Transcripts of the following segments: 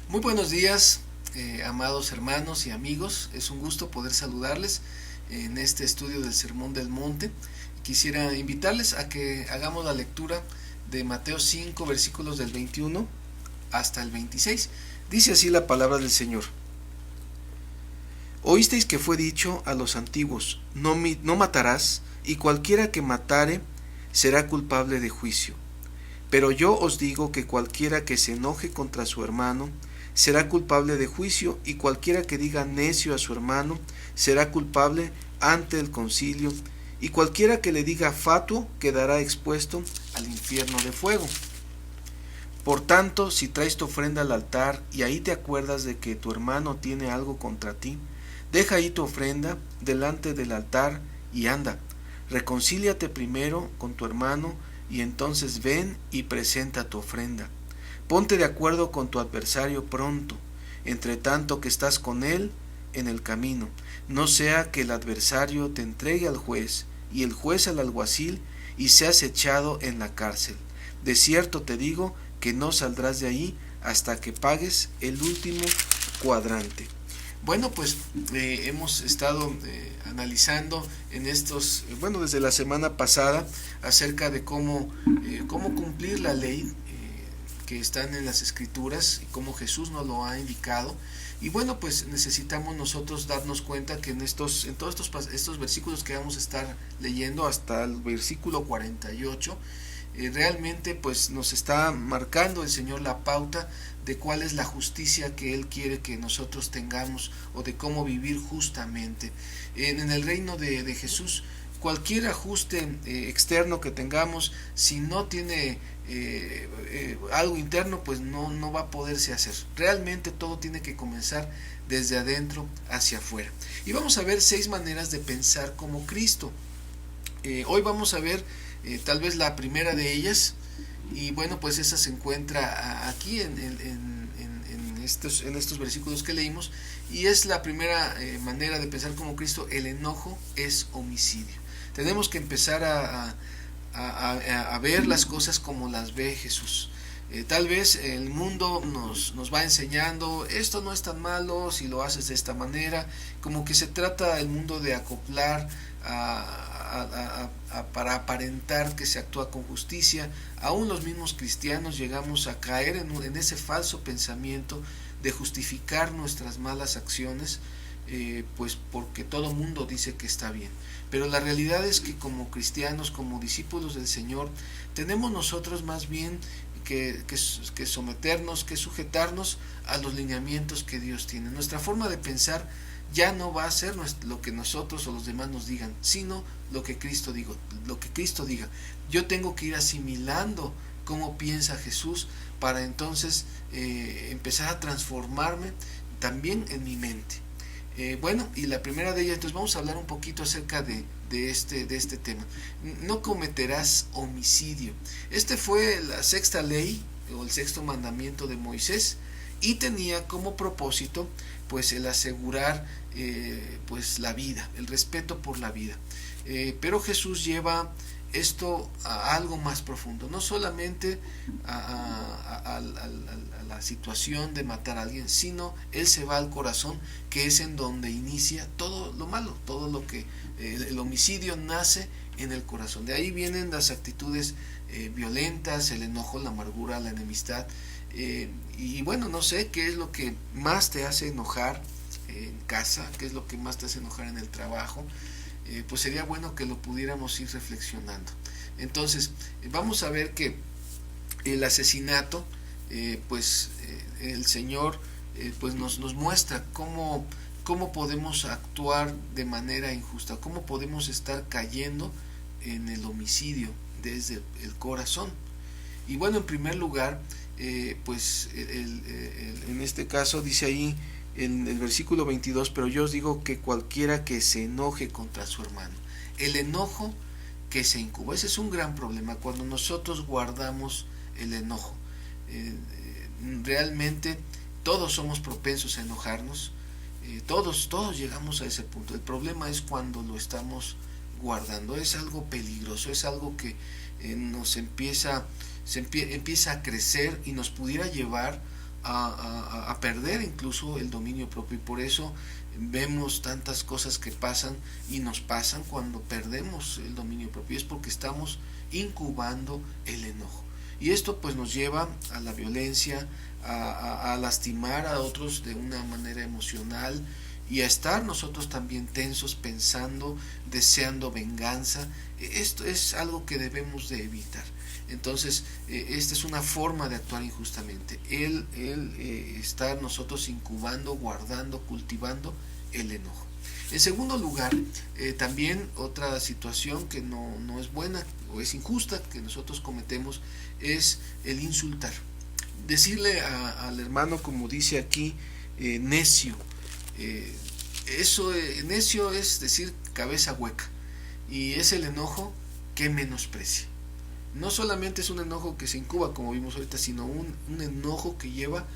Muy buenos días, amados hermanos y amigos. Es un gusto poder saludarles en este estudio del Sermón del Monte. Quisiera invitarles a que hagamos la lectura de Mateo 5, versículos del 21 hasta el 26. Dice así la palabra del Señor. Oísteis que fue dicho a los antiguos, no matarás, y cualquiera que matare será culpable de juicio. Pero yo os digo que cualquiera que se enoje contra su hermano será culpable de juicio, y cualquiera que diga necio a su hermano será culpable ante el concilio, y cualquiera que le diga fatuo quedará expuesto al infierno de fuego. Por tanto, si traes tu ofrenda al altar y ahí te acuerdas de que tu hermano tiene algo contra ti, deja ahí tu ofrenda delante del altar y anda, reconcíliate primero con tu hermano y entonces ven y presenta tu ofrenda. Ponte de acuerdo con tu adversario pronto, entre tanto que estás con él en el camino, no sea que el adversario te entregue al juez y el juez al alguacil y seas echado en la cárcel. De cierto te digo que no saldrás de ahí hasta que pagues el último cuadrante. Bueno, pues hemos estado analizando en estos, desde la semana pasada acerca de cómo cumplir la ley que están en las escrituras y cómo Jesús nos lo ha indicado. Y bueno, pues necesitamos nosotros darnos cuenta que en todos estos versículos que vamos a estar leyendo hasta el versículo 48, realmente pues nos está marcando el Señor la pauta de cuál es la justicia que Él quiere que nosotros tengamos o de cómo vivir justamente. En el reino de Jesús, cualquier ajuste externo que tengamos, si no tiene algo interno, pues no va a poderse hacer. Realmente todo tiene que comenzar desde adentro hacia afuera. Y vamos a ver 6 maneras de pensar como Cristo. Hoy vamos a ver tal vez la primera de ellas, y bueno, pues esa se encuentra aquí en estos versículos que leímos, y es la primera manera de pensar como Cristo. El enojo es homicidio. Tenemos que empezar a ver las cosas como las ve Jesús. Tal vez el mundo nos va enseñando, esto no es tan malo si lo haces de esta manera, como que se trata el mundo de acoplar para aparentar que se actúa con justicia. Aún los mismos cristianos llegamos a caer en ese falso pensamiento de justificar nuestras malas acciones, pues porque todo mundo dice que está bien. Pero la realidad es que como cristianos, como discípulos del Señor, tenemos nosotros más bien que someternos, que sujetarnos a los lineamientos que Dios tiene. Nuestra forma de pensar ya no va a ser lo que nosotros o los demás nos digan, sino lo que Cristo diga. Yo tengo que ir asimilando cómo piensa Jesús para entonces empezar a transformarme también en mi mente. Y la primera de ellas, entonces vamos a hablar un poquito acerca de este tema. No cometerás homicidio. Este fue la sexta ley o el sexto mandamiento de Moisés, y tenía como propósito pues el asegurar pues la vida, el respeto por la vida. Pero Jesús lleva esto a algo más profundo, no solamente a la situación de matar a alguien, sino Él se va al corazón, que es en donde inicia todo lo malo, todo lo que el homicidio nace en el corazón. De ahí vienen las actitudes violentas, el enojo, la amargura, la enemistad. Y bueno, no sé qué es lo que más te hace enojar en casa, qué es lo que más te hace enojar en el trabajo. Pues sería bueno que lo pudiéramos ir reflexionando. Entonces vamos a ver que el asesinato, el Señor pues nos muestra cómo podemos actuar de manera injusta, cómo podemos estar cayendo en el homicidio desde el corazón. Y bueno, en primer lugar, en este caso dice ahí en el versículo 22, pero yo os digo que cualquiera que se enoje contra su hermano. El enojo que se incuba, ese es un gran problema cuando nosotros guardamos el enojo. Realmente todos somos propensos a enojarnos, todos llegamos a ese punto. El problema es cuando lo estamos guardando. Es algo peligroso, es algo que empieza a crecer y nos pudiera llevar a perder incluso el dominio propio, y por eso vemos tantas cosas que pasan y nos pasan cuando perdemos el dominio propio. Es porque estamos incubando el enojo, y esto pues nos lleva a la violencia, a lastimar a otros de una manera emocional, y a estar nosotros también tensos, pensando, deseando venganza. Esto es algo que debemos de evitar. Entonces, esta es una forma de actuar injustamente, el estar nosotros incubando, guardando, cultivando el enojo. En segundo lugar, también otra situación que no es buena o es injusta que nosotros cometemos es el insultar. Decirle al hermano, como dice aquí, necio. Necio es decir cabeza hueca, y es el enojo que menosprecia. No solamente es un enojo que se incuba, como vimos ahorita, sino un enojo que lleva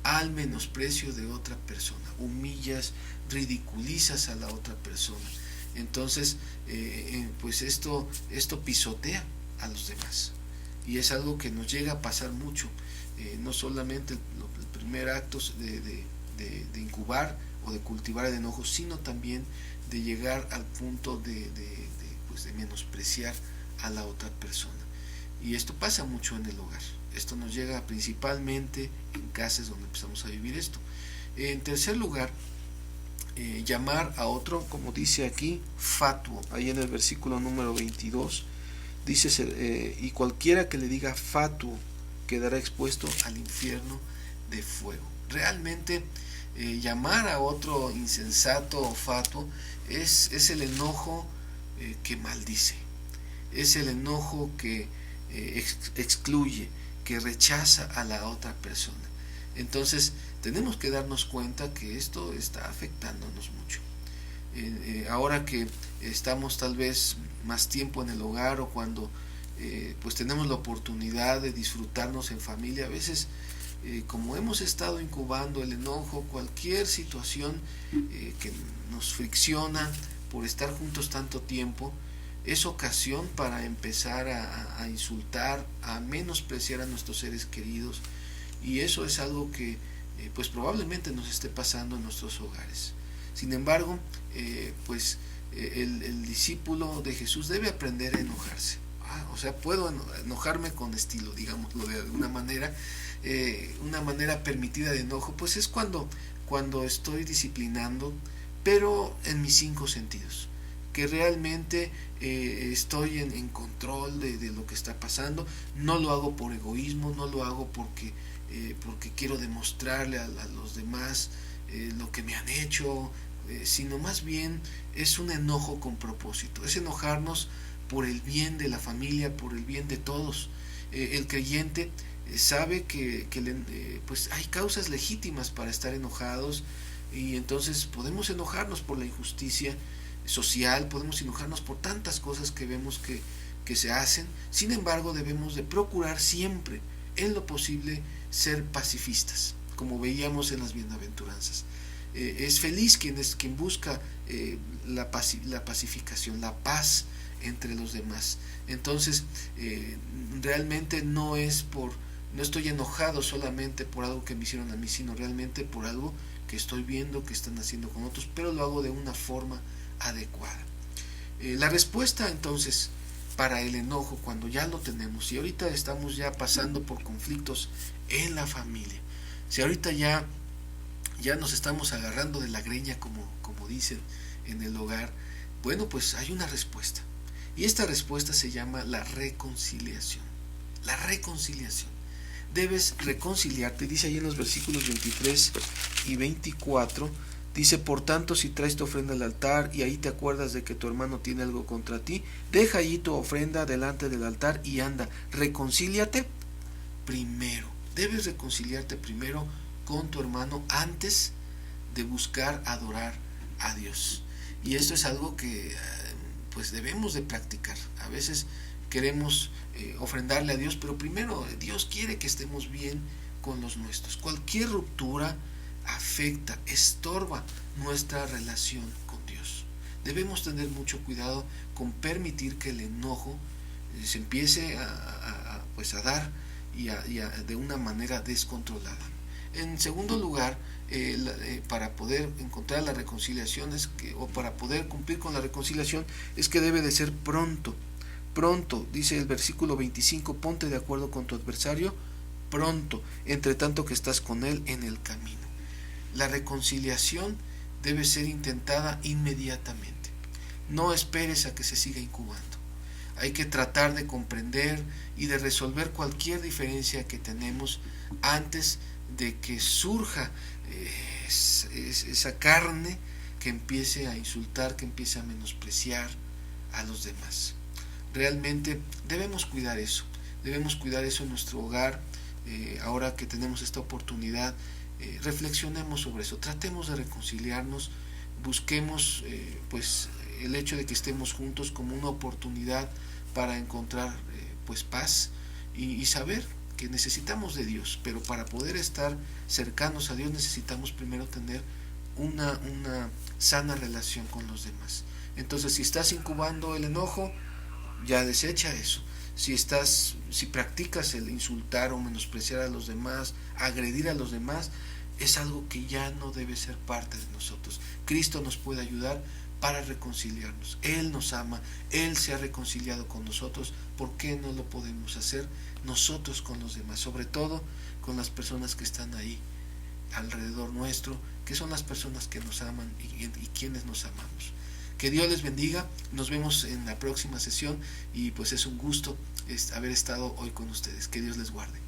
al menosprecio de otra persona. Humillas, ridiculizas a la otra persona. Entonces, pues esto pisotea a los demás. Y es algo que nos llega a pasar mucho. No solamente el primer acto de incubar o de cultivar el enojo, sino también de llegar al punto de menospreciar a la otra persona. Y esto pasa mucho en el hogar. Esto nos llega principalmente en casas donde empezamos a vivir esto. En tercer lugar, llamar a otro, como dice aquí, fatuo. Ahí en el versículo número 22 dice, y cualquiera que le diga fatuo quedará expuesto al infierno de fuego. Realmente llamar a otro insensato o fatuo es el enojo que maldice, es el enojo que excluye, que rechaza a la otra persona. Entonces tenemos que darnos cuenta que esto está afectándonos mucho. Ahora que estamos tal vez más tiempo en el hogar, o cuando pues tenemos la oportunidad de disfrutarnos en familia, a veces como hemos estado incubando el enojo, cualquier situación que nos fricciona por estar juntos tanto tiempo, es ocasión para empezar a insultar, a menospreciar a nuestros seres queridos, y eso es algo que pues probablemente nos esté pasando en nuestros hogares. Sin embargo, el discípulo de Jesús debe aprender a enojarse. O sea, puedo enojarme con estilo, digámoslo de alguna manera. Una manera permitida de enojo pues es cuando estoy disciplinando, pero en mis 5 sentidos, que realmente estoy en control de lo que está pasando. No lo hago por egoísmo, no lo hago porque quiero demostrarle a los demás lo que me han hecho, sino más bien es un enojo con propósito, es enojarnos por el bien de la familia, por el bien de todos. El creyente sabe que pues hay causas legítimas para estar enojados, y entonces podemos enojarnos por la injusticia social, podemos enojarnos por tantas cosas que vemos que se hacen. Sin embargo, debemos de procurar siempre, en lo posible, ser pacifistas, como veíamos en las bienaventuranzas. Es feliz quien busca la pacificación, la paz entre los demás. Entonces, realmente no estoy enojado solamente por algo que me hicieron a mí, sino realmente por algo que estoy viendo que están haciendo con otros, pero lo hago de una forma adecuada. La respuesta entonces para el enojo, cuando ya lo tenemos, y ahorita estamos ya pasando por conflictos en la familia, si ahorita ya nos estamos agarrando de la greña, como dicen en el hogar, bueno, pues hay una respuesta, y esta respuesta se llama la reconciliación. La reconciliación. Debes reconciliarte, dice ahí en los versículos 23 y 24, dice: por tanto, si traes tu ofrenda al altar y ahí te acuerdas de que tu hermano tiene algo contra ti, deja allí tu ofrenda delante del altar y anda, reconcíliate primero. Debes reconciliarte primero con tu hermano antes de buscar adorar a Dios. Y esto es algo que pues debemos de practicar. A veces queremos ofrendarle a Dios, pero primero Dios quiere que estemos bien con los nuestros. Cualquier ruptura afecta, estorba nuestra relación con Dios. Debemos tener mucho cuidado con permitir que el enojo se empiece a dar y de una manera descontrolada. En segundo lugar, para poder encontrar la reconciliación o para poder cumplir con la reconciliación es que debe de ser pronto. Pronto, dice el versículo 25, ponte de acuerdo con tu adversario pronto, entre tanto que estás con él en el camino. La reconciliación debe ser intentada inmediatamente. No esperes a que se siga incubando. Hay que tratar de comprender y de resolver cualquier diferencia que tenemos antes de que surja esa carne que empiece a insultar, que empiece a menospreciar a los demás. Realmente debemos cuidar eso en nuestro hogar. Ahora que tenemos esta oportunidad, reflexionemos sobre eso, tratemos de reconciliarnos, busquemos pues el hecho de que estemos juntos como una oportunidad para encontrar pues paz y saber que necesitamos de Dios, pero para poder estar cercanos a Dios necesitamos primero tener una sana relación con los demás. Entonces, si estás incubando el enojo, ya desecha eso. Si practicas el insultar o menospreciar a los demás, agredir a los demás, es algo que ya no debe ser parte de nosotros. Cristo nos puede ayudar para reconciliarnos. Él nos ama, Él se ha reconciliado con nosotros. ¿Por qué no lo podemos hacer nosotros con los demás? Sobre todo con las personas que están ahí alrededor nuestro, que son las personas que nos aman y quienes nos amamos. Que Dios les bendiga, nos vemos en la próxima sesión y pues es un gusto haber estado hoy con ustedes. Que Dios les guarde.